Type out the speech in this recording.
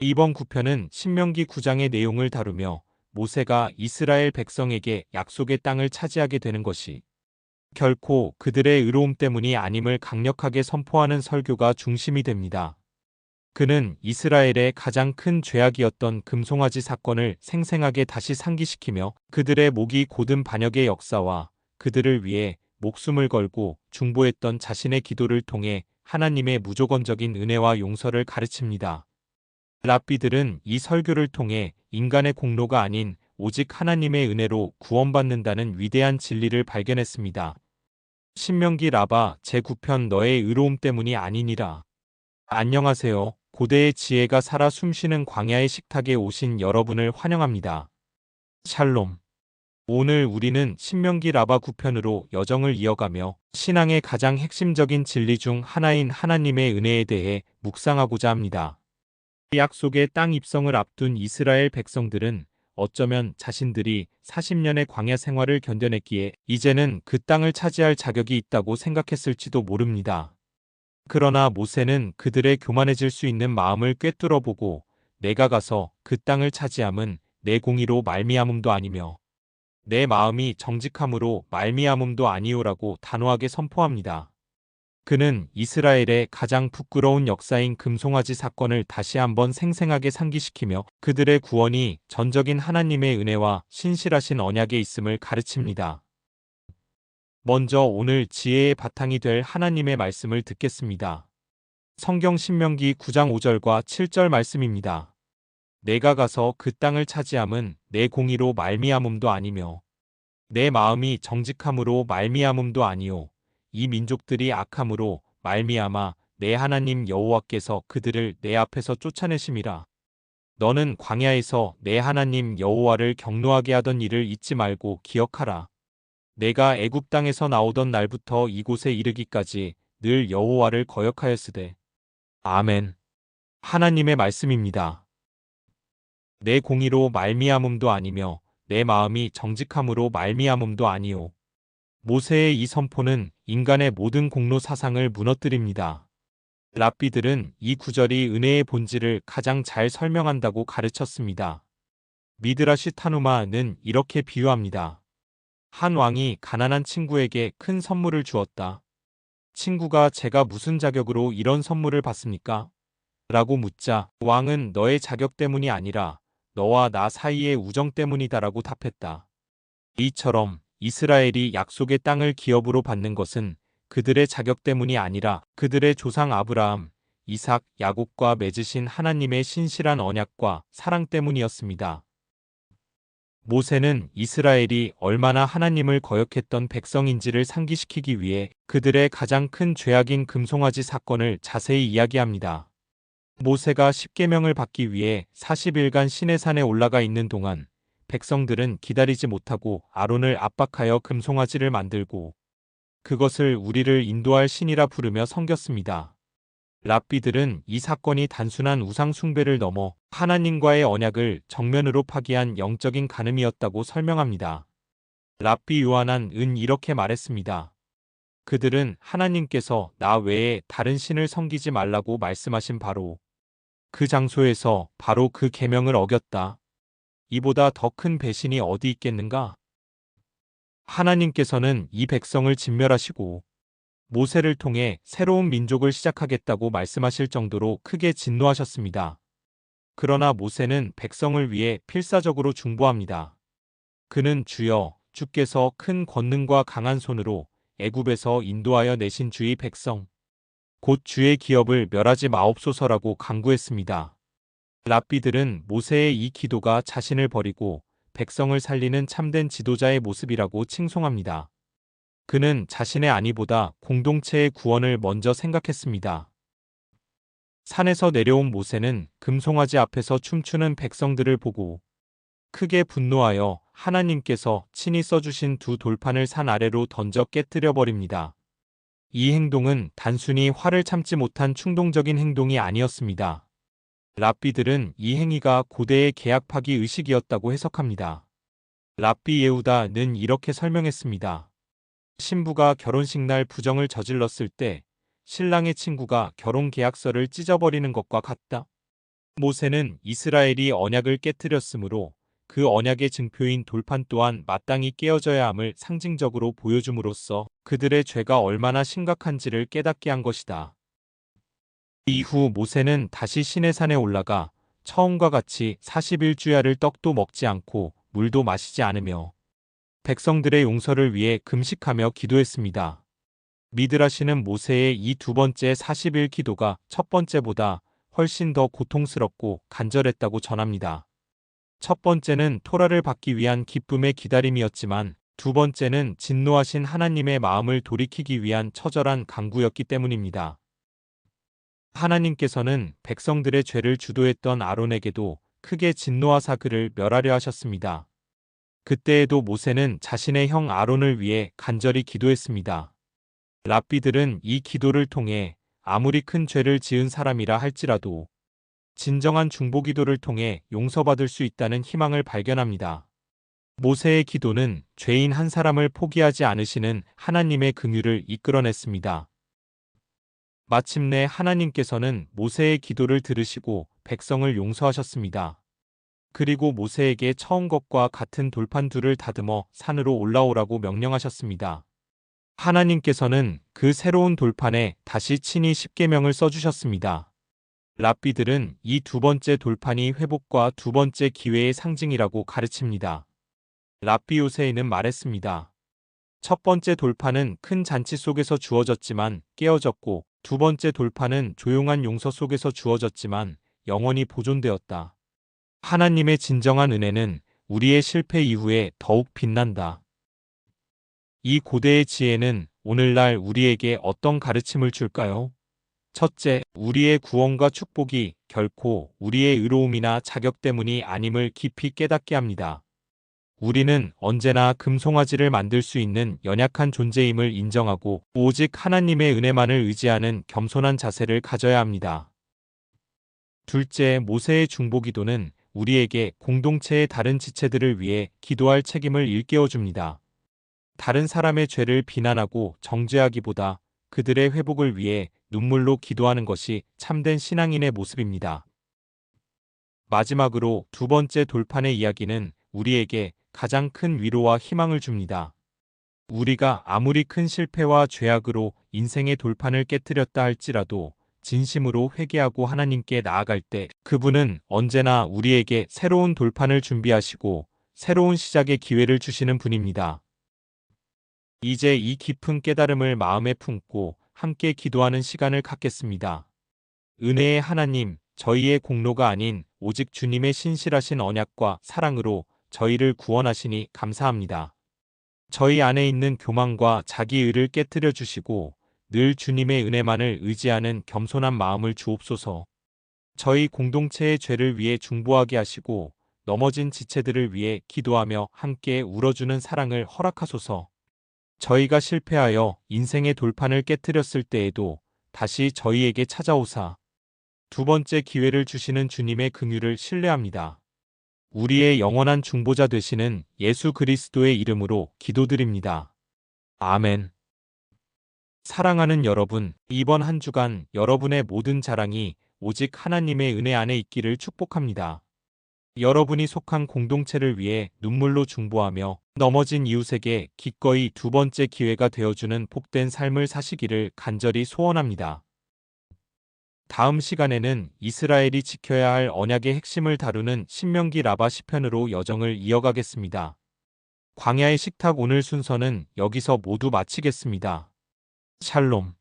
이번 구편은 신명기 9장의 내용을 다루며 모세가 이스라엘 백성에게 약속의 땅을 차지하게 되는 것이 결코 그들의 의로움 때문이 아님을 강력하게 선포하는 설교가 중심이 됩니다. 그는 이스라엘의 가장 큰 죄악이었던 금송아지 사건을 생생하게 다시 상기시키며 그들의 목이 곧은 반역의 역사와 그들을 위해 목숨을 걸고 중보했던 자신의 기도를 통해 하나님의 무조건적인 은혜와 용서를 가르칩니다. 랍비들은 이 설교를 통해 인간의 공로가 아닌 오직 하나님의 은혜로 구원받는다는 위대한 진리를 발견했습니다. 신명기 라바 제9편 너의 의로움 때문이 아니니라. 안녕하세요. 고대의 지혜가 살아 숨쉬는 광야의 식탁에 오신 여러분을 환영합니다. 샬롬. 오늘 우리는 신명기 라바 9편으로 여정을 이어가며 신앙의 가장 핵심적인 진리 중 하나인 하나님의 은혜에 대해 묵상하고자 합니다. 약속의 땅 입성을 앞둔 이스라엘 백성들은 어쩌면 자신들이 40년의 광야 생활을 견뎌냈기에 이제는 그 땅을 차지할 자격이 있다고 생각했을지도 모릅니다. 그러나 모세는 그들의 교만해질 수 있는 마음을 꿰뚫어 보고 내가 가서 그 땅을 차지함은 내 공의로 말미암음도 아니며 내 마음이 정직함으로 말미암음도 아니오라고 단호하게 선포합니다. 그는 이스라엘의 가장 부끄러운 역사인 금송아지 사건을 다시 한번 생생하게 상기시키며 그들의 구원이 전적인 하나님의 은혜와 신실하신 언약에 있음을 가르칩니다. 먼저 오늘 지혜의 바탕이 될 하나님의 말씀을 듣겠습니다. 성경 신명기 9장 5절과 7절 말씀입니다. 내가 가서 그 땅을 차지함은 내 공의로 말미암음도 아니며 내 마음이 정직함으로 말미암음도 아니요 이 민족들이 악함으로 말미암아 내 하나님 여호와께서 그들을 내 앞에서 쫓아내심이라. 너는 광야에서 내 하나님 여호와를 경노하게 하던 일을 잊지 말고 기억하라. 내가 애굽 땅에서 나오던 날부터 이곳에 이르기까지 늘 여호와를 거역하였으되. 아멘. 하나님의 말씀입니다. 내 공의로 말미암음도 아니며 내 마음이 정직함으로 말미암음도 아니요. 모세의 이 선포는 인간의 모든 공로 사상을 무너뜨립니다. 랍비들은 이 구절이 은혜의 본질을 가장 잘 설명한다고 가르쳤습니다. 미드라시 타누마는 이렇게 비유합니다. 한 왕이 가난한 친구에게 큰 선물을 주었다. 친구가 제가 무슨 자격으로 이런 선물을 받습니까? 라고 묻자 왕은 너의 자격 때문이 아니라 너와 나 사이의 우정 때문이다라고 답했다. 이처럼 이스라엘이 약속의 땅을 기업으로 받는 것은 그들의 자격 때문이 아니라 그들의 조상 아브라함, 이삭, 야곱과 맺으신 하나님의 신실한 언약과 사랑 때문이었습니다. 모세는 이스라엘이 얼마나 하나님을 거역했던 백성인지를 상기시키기 위해 그들의 가장 큰 죄악인 금송아지 사건을 자세히 이야기합니다. 모세가 십계명을 받기 위해 40일간 시내산에 올라가 있는 동안 백성들은 기다리지 못하고 아론을 압박하여 금송아지를 만들고 그것을 우리를 인도할 신이라 부르며 섬겼습니다. 랍비들은 이 사건이 단순한 우상 숭배를 넘어 하나님과의 언약을 정면으로 파기한 영적인 간음이었다고 설명합니다. 랍비 요하난은 이렇게 말했습니다. 그들은 하나님께서 나 외에 다른 신을 섬기지 말라고 말씀하신 바로 그 장소에서 바로 그 계명을 어겼다. 이보다 더 큰 배신이 어디 있겠는가? 하나님께서는 이 백성을 진멸하시고 모세를 통해 새로운 민족을 시작하겠다고 말씀하실 정도로 크게 진노하셨습니다. 그러나 모세는 백성을 위해 필사적으로 중보합니다. 그는 주여, 주께서 큰 권능과 강한 손으로 애굽에서 인도하여 내신 주의 백성, 곧 주의 기업을 멸하지 마옵소서라고 간구했습니다. 랍비들은 모세의 이 기도가 자신을 버리고 백성을 살리는 참된 지도자의 모습이라고 칭송합니다. 그는 자신의 안위보다 공동체의 구원을 먼저 생각했습니다. 산에서 내려온 모세는 금송아지 앞에서 춤추는 백성들을 보고 크게 분노하여 하나님께서 친히 써주신 두 돌판을 산 아래로 던져 깨뜨려 버립니다. 이 행동은 단순히 화를 참지 못한 충동적인 행동이 아니었습니다. 랍비들은 이 행위가 고대의 계약 파기 의식이었다고 해석합니다. 랍비 예후다는 이렇게 설명했습니다. 신부가 결혼식 날 부정을 저질렀을 때 신랑의 친구가 결혼 계약서를 찢어버리는 것과 같다. 모세는 이스라엘이 언약을 깨뜨렸으므로 그 언약의 증표인 돌판 또한 마땅히 깨어져야 함을 상징적으로 보여줌으로써 그들의 죄가 얼마나 심각한지를 깨닫게 한 것이다. 이후 모세는 다시 시내산에 올라가 처음과 같이 40일 주야를 떡도 먹지 않고 물도 마시지 않으며 백성들의 용서를 위해 금식하며 기도했습니다. 미드라시는 모세의 이 두 번째 40일 기도가 첫 번째보다 훨씬 더 고통스럽고 간절했다고 전합니다. 첫 번째는 토라를 받기 위한 기쁨의 기다림이었지만 두 번째는 진노하신 하나님의 마음을 돌이키기 위한 처절한 간구였기 때문입니다. 하나님께서는 백성들의 죄를 주도했던 아론에게도 크게 진노하사 그를 멸하려 하셨습니다. 그때에도 모세는 자신의 형 아론을 위해 간절히 기도했습니다. 랍비들은 이 기도를 통해 아무리 큰 죄를 지은 사람이라 할지라도 진정한 중보기도를 통해 용서받을 수 있다는 희망을 발견합니다. 모세의 기도는 죄인 한 사람을 포기하지 않으시는 하나님의 긍휼을 이끌어냈습니다. 마침내 하나님께서는 모세의 기도를 들으시고 백성을 용서하셨습니다. 그리고 모세에게 처음 것과 같은 돌판 둘을 다듬어 산으로 올라오라고 명령하셨습니다. 하나님께서는 그 새로운 돌판에 다시 친히 십계명을 써주셨습니다. 랍비들은 이 두 번째 돌판이 회복과 두 번째 기회의 상징이라고 가르칩니다. 랍비 요세이는 말했습니다. 첫 번째 돌판은 큰 잔치 속에서 주어졌지만 깨어졌고 두 번째 돌판은 조용한 용서 속에서 주어졌지만 영원히 보존되었다. 하나님의 진정한 은혜는 우리의 실패 이후에 더욱 빛난다. 이 고대의 지혜는 오늘날 우리에게 어떤 가르침을 줄까요? 첫째, 우리의 구원과 축복이 결코 우리의 의로움이나 자격 때문이 아님을 깊이 깨닫게 합니다. 우리는 언제나 금송아지를 만들 수 있는 연약한 존재임을 인정하고 오직 하나님의 은혜만을 의지하는 겸손한 자세를 가져야 합니다. 둘째, 모세의 중보기도는 우리에게 공동체의 다른 지체들을 위해 기도할 책임을 일깨워줍니다. 다른 사람의 죄를 비난하고 정죄하기보다 그들의 회복을 위해 눈물로 기도하는 것이 참된 신앙인의 모습입니다. 마지막으로 두 번째 돌판의 이야기는 우리에게 가장 큰 위로와 희망을 줍니다. 우리가 아무리 큰 실패와 죄악으로 인생의 돌판을 깨뜨렸다 할지라도 진심으로 회개하고 하나님께 나아갈 때 그분은 언제나 우리에게 새로운 돌판을 준비하시고 새로운 시작의 기회를 주시는 분입니다. 이제 이 깊은 깨달음을 마음에 품고 함께 기도하는 시간을 갖겠습니다. 은혜의 하나님, 저희의 공로가 아닌 오직 주님의 신실하신 언약과 사랑으로 저희를 구원하시니 감사합니다. 저희 안에 있는 교만과 자기의를 깨뜨려 주시고 늘 주님의 은혜만을 의지하는 겸손한 마음을 주옵소서. 저희 공동체의 죄를 위해 중보하게 하시고 넘어진 지체들을 위해 기도하며 함께 울어주는 사랑을 허락하소서. 저희가 실패하여 인생의 돌판을 깨뜨렸을 때에도 다시 저희에게 찾아오사 두 번째 기회를 주시는 주님의 긍휼을 신뢰합니다. 우리의 영원한 중보자 되시는 예수 그리스도의 이름으로 기도드립니다. 아멘. 사랑하는 여러분, 이번 한 주간 여러분의 모든 자랑이 오직 하나님의 은혜 안에 있기를 축복합니다. 여러분이 속한 공동체를 위해 눈물로 중보하며 넘어진 이웃에게 기꺼이 두 번째 기회가 되어주는 복된 삶을 사시기를 간절히 소원합니다. 다음 시간에는 이스라엘이 지켜야 할 언약의 핵심을 다루는 신명기 라바 시편으로 여정을 이어가겠습니다. 광야의 식탁 오늘 순서는 여기서 모두 마치겠습니다. 샬롬.